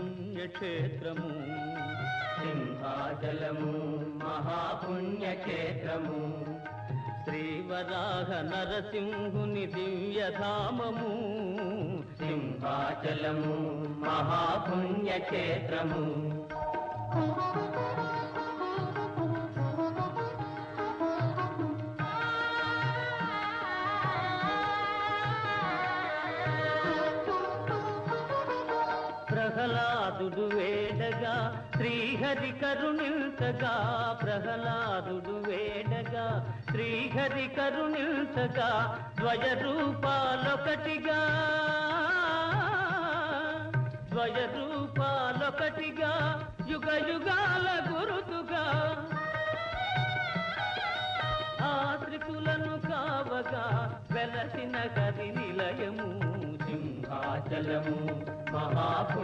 మహాపుణ్యక్షేత్రము సింహాచలము మహాపుణ్యక్షేత్రము శ్రీవరాహ నరసింహుని దివ్యధామము సింహాచలము మహాపుణ్యక్షేత్రము ప్రహ్లాదుడు వేడగా శ్రీహరి కరుణించగా ప్రహ్లాదుడు వేడగా శ్రీహరి కరుణించగా ద్వయరూపాలొకటిగా యుగ యుగాల గురుతుగా ఆశ్రితులను కావగా వెలసిన హరి నిలయము సింహాచలము మహాపు